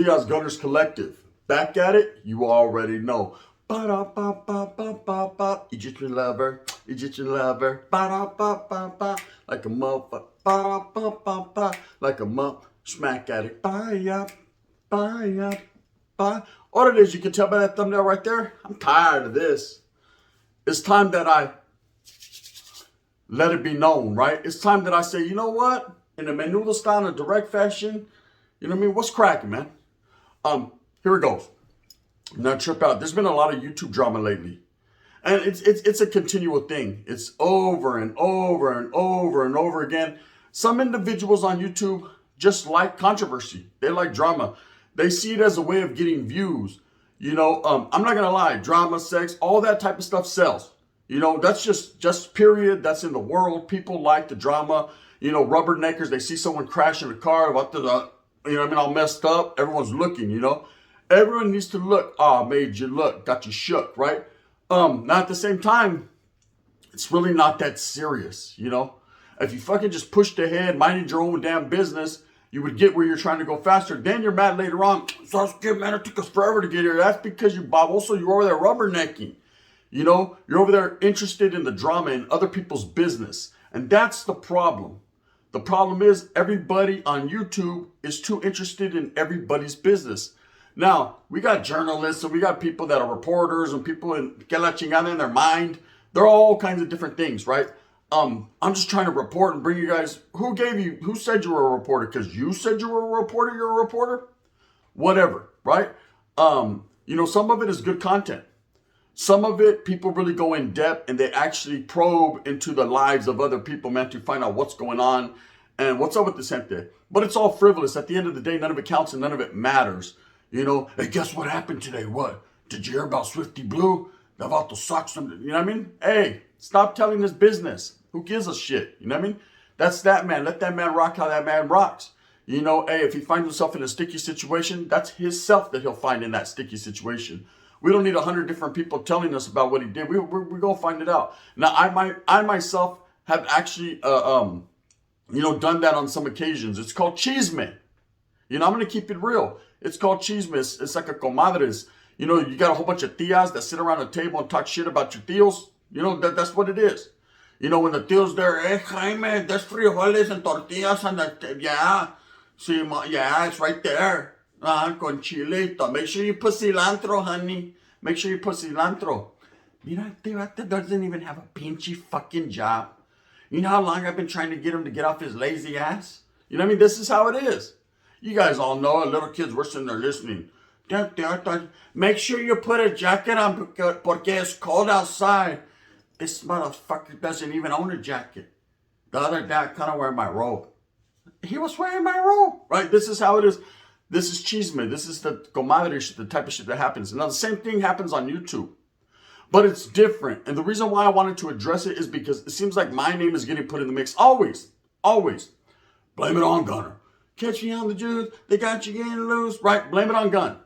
Dias Gunners Collective. Back at it, you already know. Ba-da-ba-ba-ba-ba-ba. Egyptian lover, Egyptian lover. Ba-da-ba-ba-ba. Like a motherfucker. Ba-da-ba-ba-ba. Like a mother. Smack at it. Ba-ya, ba-ya, ba. All it is, you can tell by that thumbnail right there, I'm tired of this. It's time that I let it be known, right? It's time that I say, you know what? In a menudo style, in a direct fashion, you know what I mean? What's cracking, man? Here it goes. Now trip out. There's been a lot of YouTube drama lately. And it's a continual thing. It's over and over and over and over again. Some individuals on YouTube just like controversy. They like drama. They see it as a way of getting views. You know, I'm not gonna lie, drama, sex, all that type of stuff sells. You know, that's just period. That's in the world. People like the drama. You know, rubberneckers, they see someone crash in a car, what the, you know what I mean, all messed up. Everyone's looking, you know. Everyone needs to look. Oh, made you look, got you shook, right? Now at the same time, it's really not that serious, you know. If you fucking just pushed ahead, minded your own damn business, you would get where you're trying to go faster. Then you're mad later on. So man, it took us forever to get here. That's because you, Bob, also you're over there rubbernecking. You know, you're over there interested in the drama in other people's business. And that's the problem. The problem is everybody on YouTube is too interested in everybody's business. Now, we got journalists and we got people that are reporters and people in que la chingada in their mind. They're all kinds of different things, right? I'm just trying to report and bring you guys. Who said you were a reporter? Because you said you were a reporter, you're a reporter? Whatever, right? You know, some of it is good content. Some of it, people really go in depth and they actually probe into the lives of other people, man, to find out what's going on and what's up with this gente. But it's all frivolous. At the end of the day, none of it counts and none of it matters. You know, hey, guess what happened today? What? Did you hear about Swifty Blue? About the socks? You know what I mean? Hey, stop telling this business. Who gives a shit? You know what I mean? That's that man. Let that man rock how that man rocks. You know, hey, if he finds himself in a sticky situation, that's his self that he'll find in that sticky situation. We don't need 100 different people telling us about what he did. We're going to find it out. Now, I myself have actually, you know, done that on some occasions. It's called chisme. You know, I'm going to keep it real. It's called chisme. It's like a comadres. You know, you got a whole bunch of tias that sit around the table and talk shit about your tios. You know, that's what it is. You know, when the tios there, hey, Jaime, there's frijoles and tortillas and yeah. See, yeah, it's right there. Con chilito. Make sure you put cilantro, honey. Make sure you put cilantro. You know, that doesn't even have a pinchy fucking job. You know how long I've been trying to get him to get off his lazy ass? You know what I mean? This is how it is. You guys all know, little kids, we're sitting there listening. Make sure you put a jacket on porque it's cold outside. This motherfucker doesn't even own a jacket. The other day, I kind of wear my robe. He was wearing my robe, right? This is how it is. This is chisme. This is the comadre shit, the type of shit that happens. Now, the same thing happens on YouTube. But it's different. And the reason why I wanted to address it is because it seems like my name is getting put in the mix. Always. Always. Blame it on Gunner. Catch me on the juice. They got you getting loose. Right? Blame it on Gun.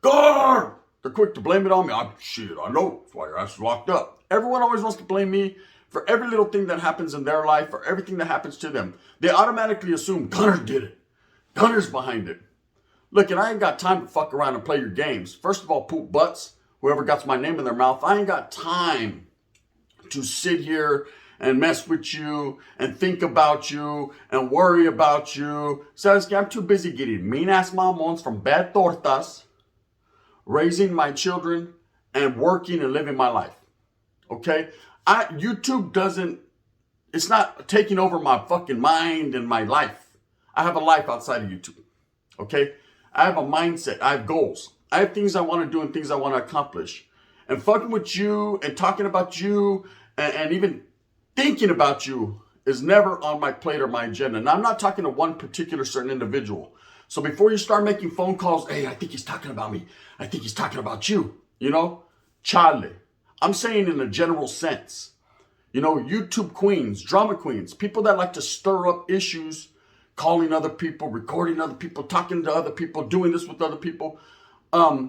Gunner! They're quick to blame it on me. Shit, I know. That's why your ass is locked up. Everyone always wants to blame me for every little thing that happens in their life, for everything that happens to them. They automatically assume Gunner did it. Gunner's behind it. Look, and I ain't got time to fuck around and play your games. First of all, poop butts, whoever got my name in their mouth, I ain't got time to sit here and mess with you and think about you and worry about you. Says, I'm too busy getting mean-ass mamons from bad tortas, raising my children, and working and living my life. Okay? YouTube doesn't, it's not taking over my fucking mind and my life. I have a life outside of YouTube. Okay? I have a mindset. I have goals. I have things I want to do and things I want to accomplish. And fucking with you and talking about you and even thinking about you is never on my plate or my agenda. And I'm not talking to one particular certain individual. So before you start making phone calls, hey, I think he's talking about me. I think he's talking about you. You know? Chale. I'm saying in a general sense. You know, YouTube queens, drama queens, people that like to stir up issues, calling other people, recording other people, talking to other people, doing this with other people,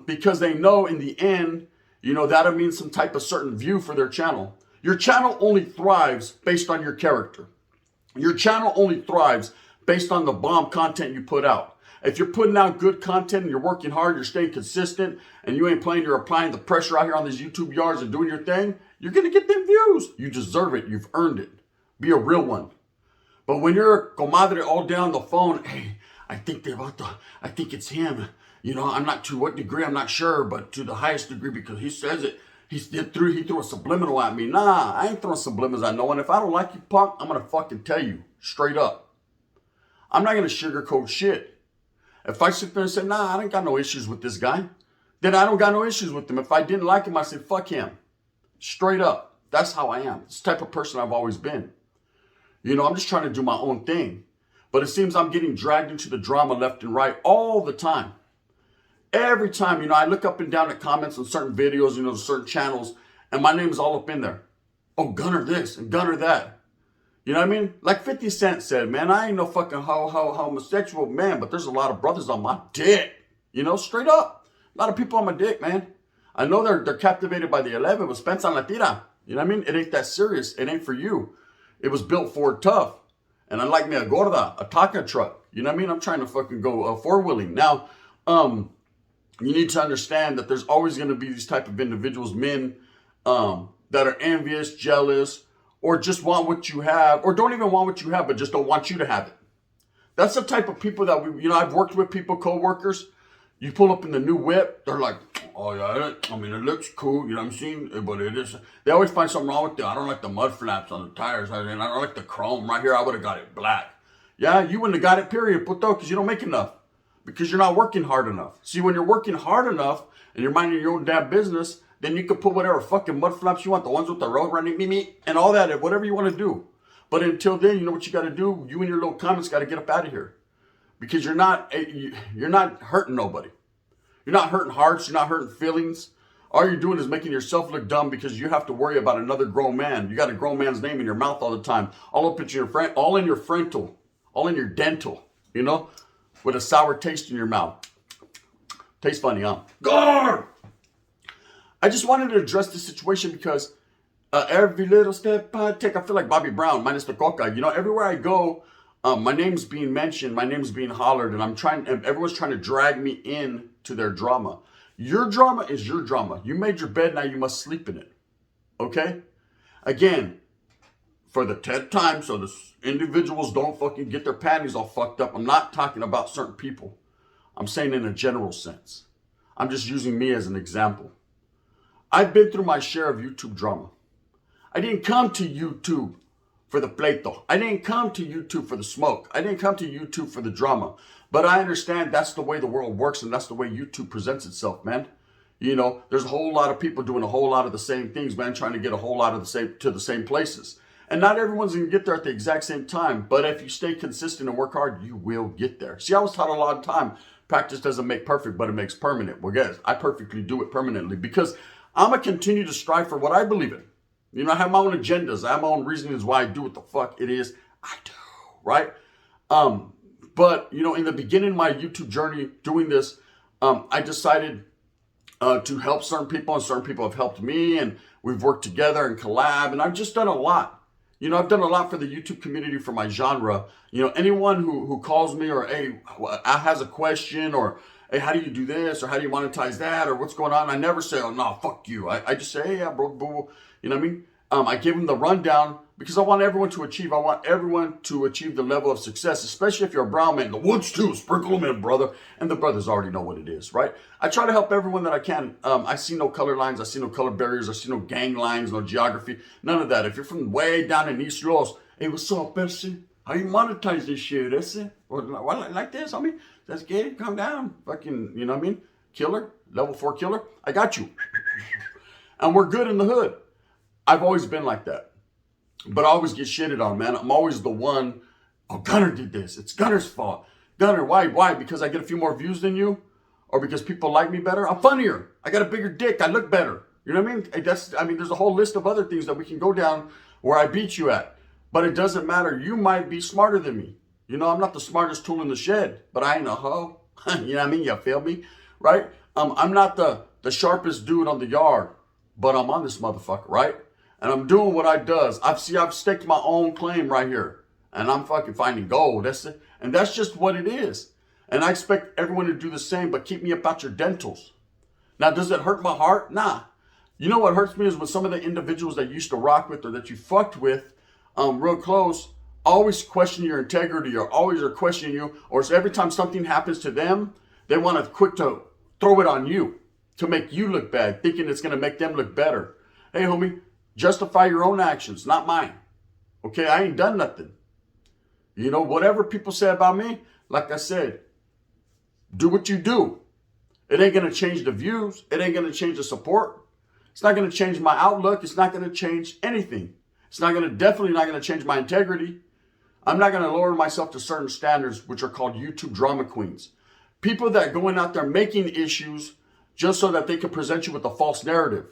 because they know in the end, you know, that'll mean some type of certain view for their channel. Your channel only thrives based on your character. Your channel only thrives based on the bomb content you put out. If you're putting out good content and you're working hard, you're staying consistent, and you ain't playing, you're applying the pressure out here on these YouTube yards and doing your thing, you're going to get them views. You deserve it. You've earned it. Be a real one. But when you're comadre all down the phone, hey, I think it's him. You know, I'm not to what degree, I'm not sure, but to the highest degree because he says it. He threw a subliminal at me. Nah, I ain't throwing subliminals at no one. If I don't like you, punk, I'm going to fucking tell you straight up. I'm not going to sugarcoat shit. If I sit there and say, nah, I ain't got no issues with this guy, then I don't got no issues with him. If I didn't like him, I say, fuck him. Straight up. That's how I am. It's the type of person I've always been. You know, I'm just trying to do my own thing. But it seems I'm getting dragged into the drama left and right all the time. Every time, you know, I look up and down at comments on certain videos, you know, certain channels, and my name's all up in there. Oh, Gunner this and Gunner that. You know what I mean? Like 50 Cent said, man, I ain't no fucking homosexual man, but there's a lot of brothers on my dick. You know, straight up. A lot of people on my dick, man. I know they're captivated by the 11, but Spence on la tira. You know what I mean? It ain't that serious. It ain't for you. It was built for tough. And I like me a gorda, a taco truck. You know what I mean? I'm trying to fucking go four-wheeling. Now, you need to understand that there's always going to be these type of individuals, men, that are envious, jealous, or just want what you have, or don't even want what you have, but just don't want you to have it. That's the type of people that I've worked with people, co-workers. You pull up in the new whip, they're like, oh yeah, I mean, it looks cool, you know what I'm saying? But it is, they always find something wrong with it. I don't like the mud flaps on the tires, and I don't like the chrome. Right here, I would have got it black. Yeah, you wouldn't have got it, period, puto, because you don't make enough. Because you're not working hard enough. See, when you're working hard enough, and you're minding your own damn business, then you can put whatever fucking mud flaps you want, the ones with the road running, me, and all that, whatever you want to do. But until then, you know what you got to do? You and your little comments got to get up out of here. Because you're not hurting nobody. You're not hurting hearts. You're not hurting feelings. All you're doing is making yourself look dumb because you have to worry about another grown man. You got a grown man's name in your mouth all the time. All up at all in your frontal. All in your dental. You know? With a sour taste in your mouth. Tastes funny, huh? Guard! I just wanted to address this situation because every little step I take, I feel like Bobby Brown, minus the coca. You know, everywhere I go, my name's being mentioned, my name's being hollered, and everyone's trying to drag me in to their drama. Your drama is your drama. You made your bed, now you must sleep in it. Okay? Again, for the 10th time, so the individuals don't fucking get their panties all fucked up. I'm not talking about certain people. I'm saying in a general sense. I'm just using me as an example. I've been through my share of YouTube drama. I didn't come to YouTube for the pleito. I didn't come to YouTube for the smoke. I didn't come to YouTube for the drama. But I understand that's the way the world works and that's the way YouTube presents itself, man. You know, there's a whole lot of people doing a whole lot of the same things, man, trying to get a whole lot of the same places. And not everyone's going to get there at the exact same time. But if you stay consistent and work hard, you will get there. See, I was taught a lot of time, practice doesn't make perfect, but it makes permanent. Well, guys, I perfectly do it permanently because I'm going to continue to strive for what I believe in. You know, I have my own agendas. I have my own reasons why I do what the fuck it is I do, right? But, you know, in the beginning of my YouTube journey doing this, I decided to help certain people, and certain people have helped me, and we've worked together and collab, and I've just done a lot. You know, I've done a lot for the YouTube community for my genre. You know, anyone who calls me or, hey, has a question, or, hey, how do you do this, or how do you monetize that, or what's going on? I never say, oh, no, fuck you. I just say, hey, yeah, bro, boo. You know what I mean? I give them the rundown because I want everyone to achieve. I want everyone to achieve the level of success, especially if you're a brown man. The woods too, sprinkle them in, brother. And the brothers already know what it is, right? I try to help everyone that I can. I see no color lines. I see no color barriers. I see no gang lines, no geography, none of that. If you're from way down in East Los, hey, what's up, Bessie? How you monetize this shit? That's it. Or like this, homie. That's good. Calm down. Fucking, you know what I mean? Killer, level 4 killer. I got you. And we're good in the hood. I've always been like that. But I always get shitted on, man. I'm always the one, oh, Gunner did this. It's Gunner's fault. Gunner, why? Why? Because I get a few more views than you? Or because people like me better? I'm funnier. I got a bigger dick. I look better. You know what I mean? There's a whole list of other things that we can go down where I beat you at. But it doesn't matter. You might be smarter than me. You know, I'm not the smartest tool in the shed, but I ain't a hoe. You know what I mean? You feel me? Right? I'm not the sharpest dude on the yard, but I'm on this motherfucker, right? And I'm doing what I does. I've staked my own claim right here. And I'm fucking finding gold. That's it. And that's just what it is. And I expect everyone to do the same, but keep me about your dentals. Now, does it hurt my heart? Nah. You know what hurts me is when some of the individuals that you used to rock with or that you fucked with real close always question your integrity or always are questioning you, or every time something happens to them, they want to quick to throw it on you to make you look bad, thinking it's going to make them look better. Hey, homie, justify your own actions, not mine. Okay, I ain't done nothing. You know, whatever people say about me, like I said, do what you do. It ain't going to change the views. It ain't going to change the support. It's not going to change my outlook. It's not going to change anything. It's definitely not going to change my integrity. I'm not going to lower myself to certain standards, which are called YouTube drama queens. People that going out there making issues just so that they can present you with a false narrative.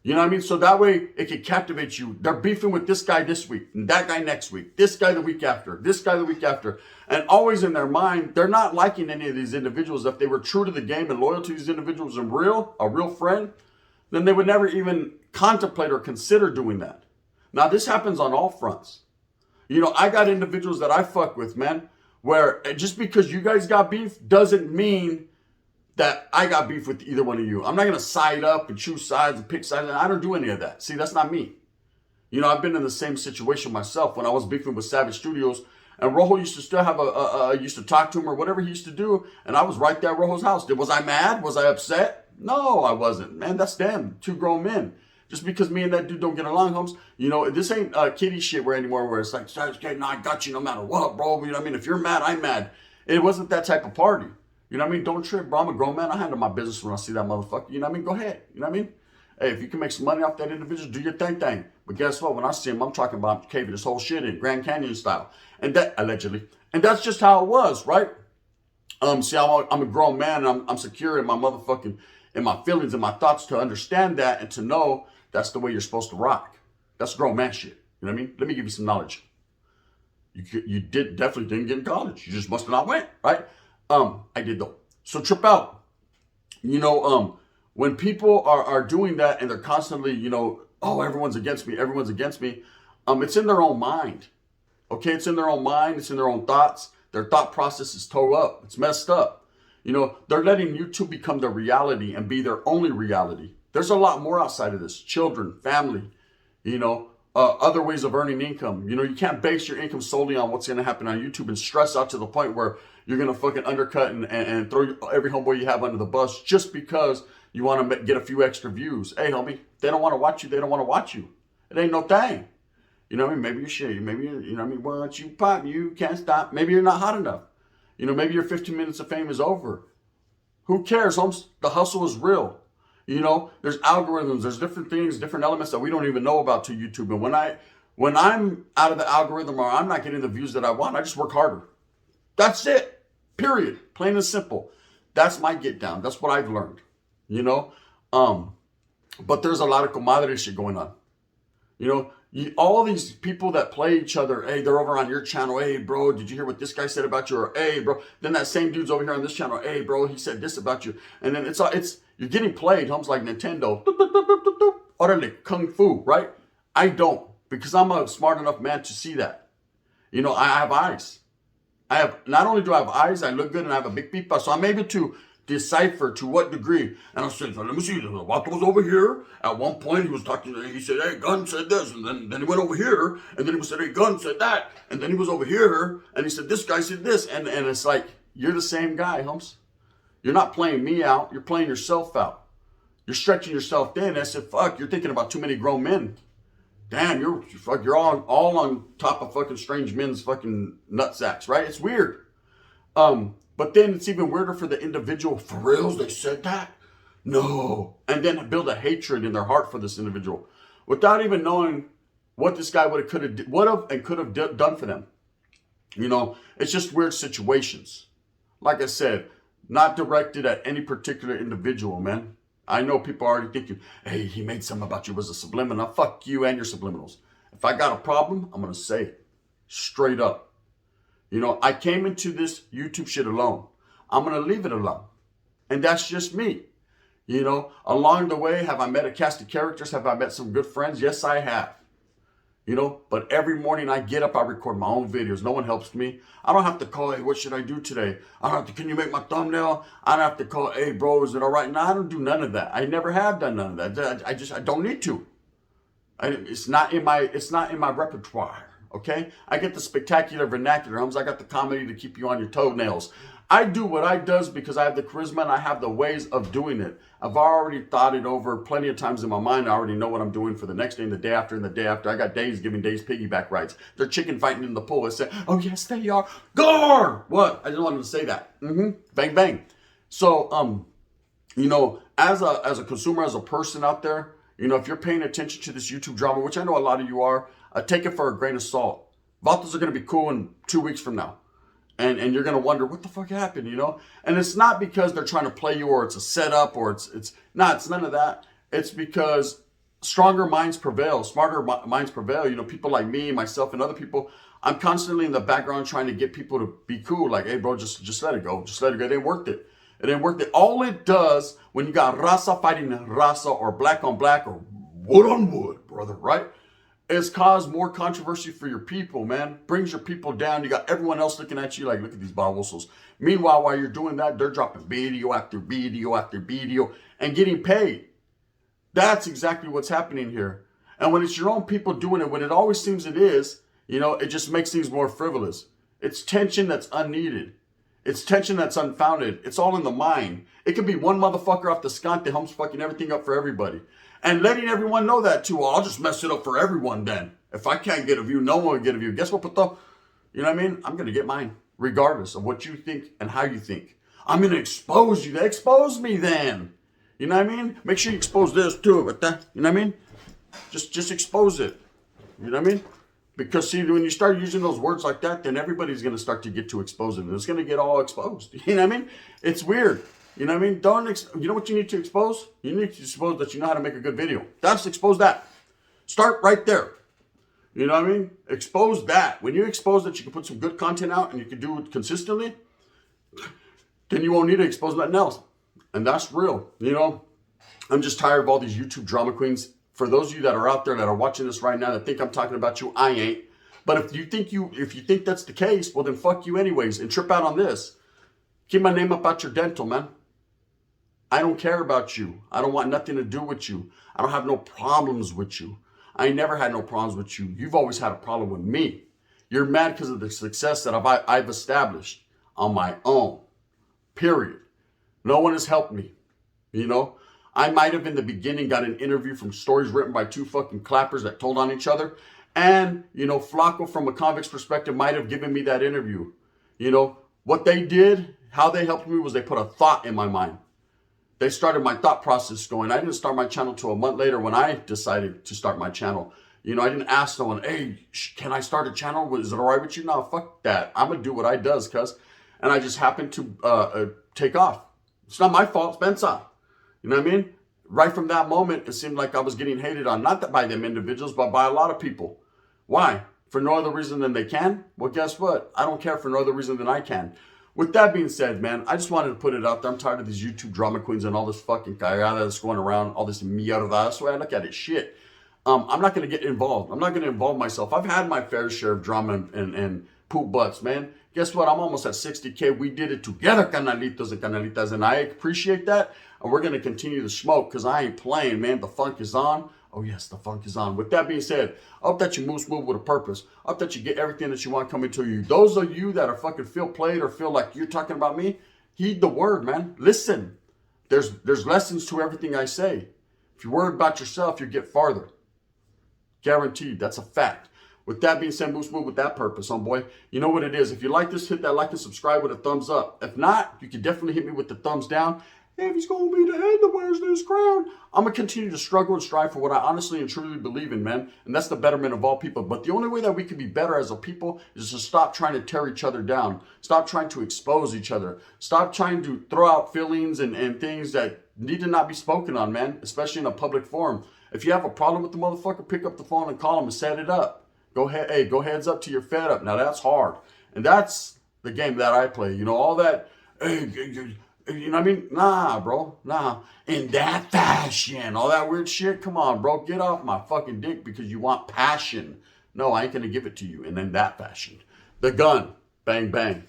You know what I mean? So that way it can captivate you. They're beefing with this guy this week, and that guy next week, this guy the week after, this guy the week after. And always in their mind, they're not liking any of these individuals. If they were true to the game and loyal to these individuals and a real friend, then they would never even contemplate or consider doing that. Now, this happens on all fronts. You know, I got individuals that I fuck with, man, where just because you guys got beef doesn't mean that I got beef with either one of you. I'm not going to side up and choose sides and pick sides. I don't do any of that. See, that's not me. You know, I've been in the same situation myself when I was beefing with Savage Studios. And Rojo used to still have used to talk to him or whatever he used to do. And I was right there at Rojo's house. Was I mad? Was I upset? No, I wasn't. Man, that's them. Two grown men. Just because me and that dude don't get along, Holmes, you know, this ain't kiddie shit anymore where it's like, okay, no, I got you no matter what, bro. You know what I mean? If you're mad, I'm mad. It wasn't that type of party. You know what I mean? Don't trip, bro. I'm a grown man. I handle my business when I see that motherfucker. You know what I mean? Go ahead. You know what I mean? Hey, if you can make some money off that individual, do your thing. But guess what? When I see him, I'm talking about caving this whole shit in Grand Canyon style. And that, allegedly. And that's just how it was, right? See, I'm a grown man and I'm secure in my motherfucking, in my feelings and my thoughts to understand that and to know that's the way you're supposed to rock. That's grown man shit. You know what I mean? Let me give you some knowledge. You definitely didn't get in college. You just must have not went, right? I did though. So trip out. You know, when people are doing that and they're constantly, you know, oh, everyone's against me. It's in their own mind. Okay, it's in their own mind. It's in their own thoughts. Their thought process is towed up. It's messed up. You know, they're letting YouTube become their reality and be their only reality. There's a lot more outside of this. Children, family, you know, other ways of earning income. You know, you can't base your income solely on what's going to happen on YouTube and stress out to the point where you're going to fucking undercut and throw every homeboy you have under the bus just because you want to get a few extra views. Hey, homie, they don't want to watch you. They don't want to watch you. It ain't no thing. You know what I mean? Maybe you're shitty. Maybe you're, you know what I mean? Once you pop, you can't stop. Maybe you're not hot enough. You know, maybe your 15 minutes of fame is over. Who cares, Holmes? The hustle is real. You know, there's algorithms, there's different things, different elements that we don't even know about to YouTube. And when I'm out of the algorithm or I'm not getting the views that I want, I just work harder. That's it. Period. Plain and simple. That's my get down. That's what I've learned. You know? But there's a lot of comadre shit going on. You know, all these people that play each other, hey, they're over on your channel. Hey, bro, did you hear what this guy said about you? Or, hey, bro. Then that same dude's over here on this channel. Hey, bro, he said this about you. And then you're getting played, almost like Nintendo. Orale, kung fu, right? I don't, because I'm a smart enough man to see that. You know, I have eyes. Not only do I have eyes, I look good and I have a big pipa. So I'm able to decipher to what degree. And I said, let me see, the Vato was over here. At one point, he was talking, he said, hey, Gun said this. And then he went over here. And then he said, hey, Gun said that. And then he was over here. And he said, this guy said this. And it's like, you're the same guy, Humps. You're not playing me out. You're playing yourself out. You're stretching yourself thin. I said, fuck, you're thinking about too many grown men. Damn, you're all on top of fucking strange men's fucking nutsacks, right? It's weird. But then it's even weirder for the individual. For reals, they said that? No. And then build a hatred in their heart for this individual without even knowing what this guy would have could have done for them. You know, it's just weird situations. Like I said, not directed at any particular individual, man. I know people are already thinking, hey, he made something about you was a subliminal. Fuck you and your subliminals. If I got a problem, I'm going to say it straight up. You know, I came into this YouTube shit alone. I'm going to leave it alone. And that's just me. You know, along the way, have I met a cast of characters? Have I met some good friends? Yes, I have. You know, but every morning I get up, I record my own videos. No one helps me. I don't have to call, hey, what should I do today? I don't have to, can you make my thumbnail? I don't have to call, hey, bro, is it all right? No, I don't do none of that. I never have done none of that. I don't need to. It's not in my repertoire. Okay, I get the spectacular vernacular, Holmes. I got the comedy to keep you on your toenails. I do what I does because I have the charisma and I have the ways of doing it. I've already thought it over plenty of times in my mind. I already know what I'm doing for the next day and the day after and the day after. I got days giving days piggyback rides. They're chicken fighting in the pool. I say, oh yes, they are. Gar! What? I just wanted to say that. Bang, bang. So, you know, as a consumer, as a person out there, you know, if you're paying attention to this YouTube drama, which I know a lot of you are, take it for a grain of salt. Vatos are going to be cool in 2 weeks from now. And you're going to wonder, what the fuck happened, you know? And it's not because they're trying to play you or it's a setup or it's none of that. It's because stronger minds prevail, smarter minds prevail. You know, people like me, myself, and other people, I'm constantly in the background trying to get people to be cool. Like, hey, bro, just let it go. Just let it go. It ain't worth it. It ain't worth it. All it does when you got raza fighting raza or black on black or wood on wood, brother, right? Is cause more controversy for your people, man. Brings your people down. You got everyone else looking at you like, look at these bar whistles. Meanwhile, while you're doing that, they're dropping video after video after video and getting paid. That's exactly what's happening here. And when it's your own people doing it, when it always seems it is, you know, it just makes things more frivolous. It's tension that's unneeded. It's tension that's unfounded. It's all in the mind. It could be one motherfucker off the skunk that homes fucking everything up for everybody. And letting everyone know that too. Well, I'll just mess it up for everyone then. If I can't get a view, no one will get a view. Guess what, Pato? You know what I mean? I'm going to get mine, regardless of what you think and how you think. I'm going to expose you. Expose me then. You know what I mean? Make sure you expose this too. But that, you know what I mean? Just expose it. You know what I mean? Because see, when you start using those words like that, then everybody's going to start to get to expose it. It's going to get all exposed. You know what I mean? It's weird. You know what I mean? You know what you need to expose? You need to expose that you know how to make a good video. That's expose that. Start right there. You know what I mean? Expose that. When you expose that you can put some good content out and you can do it consistently, then you won't need to expose nothing else. And that's real. You know, I'm just tired of all these YouTube drama queens. For those of you that are out there that are watching this right now that think I'm talking about you, I ain't. But if you think that's the case, well then fuck you anyways and trip out on this. Keep my name up out your dental, man. I don't care about you. I don't want nothing to do with you. I don't have no problems with you. I ain't never had no problems with you. You've always had a problem with me. You're mad because of the success that I've established on my own. Period. No one has helped me. You know? I might have in the beginning got an interview from stories written by two fucking clappers that told on each other. And, you know, Flacco from a convict's perspective might have given me that interview. You know, what they did, how they helped me was they put a thought in my mind. They started my thought process going. I didn't start my channel till a month later when I decided to start my channel. You know, I didn't ask someone, hey, can I start a channel? Is it all right with you? No, fuck that. I'm going to do what I does, cuz. And I just happened to take off. It's not my fault. It's Ben's. You know what I mean? Right from that moment, it seemed like I was getting hated on, not that by them individuals, but by a lot of people. Why? For no other reason than they can? Well, guess what? I don't care for no other reason than I can. With that being said, man, I just wanted to put it out there. I'm tired of these YouTube drama queens and all this fucking cagada that's going around, all this mierda. That's the way I look at it. Shit. I'm not going to get involved. I'm not going to involve myself. I've had my fair share of drama and poop butts, man. Guess what? I'm almost at 60K. We did it together, canalitos and canalitas, and I appreciate that. And we're going to continue to smoke because I ain't playing, man. The funk is on. Oh, yes, the funk is on. With that being said, I hope that you move with a purpose. I hope that you get everything that you want coming to you. Those of you that are fucking feel played or feel like you're talking about me, heed the word, man. Listen. There's lessons to everything I say. If you're worried about yourself, you get farther. Guaranteed. That's a fact. With that being said, move with that purpose, homeboy. You know what it is. If you like this, hit that like and subscribe with a thumbs up. If not, you can definitely hit me with the thumbs down. If he's going to be the head that wears this crown, I'm going to continue to struggle and strive for what I honestly and truly believe in, man. And that's the betterment of all people. But the only way that we can be better as a people is to stop trying to tear each other down. Stop trying to expose each other. Stop trying to throw out feelings and things that need to not be spoken on, man, especially in a public forum. If you have a problem with the motherfucker, pick up the phone and call him and set it up. Go ahead, hey, go heads up to your fed up. Now that's hard. And that's the game that I play. You know, all that, hey, you know what I mean? Nah, bro. Nah. In that fashion. All that weird shit. Come on, bro. Get off my fucking dick because you want passion. No, I ain't going to give it to you. And in that fashion, the gun, bang, bang.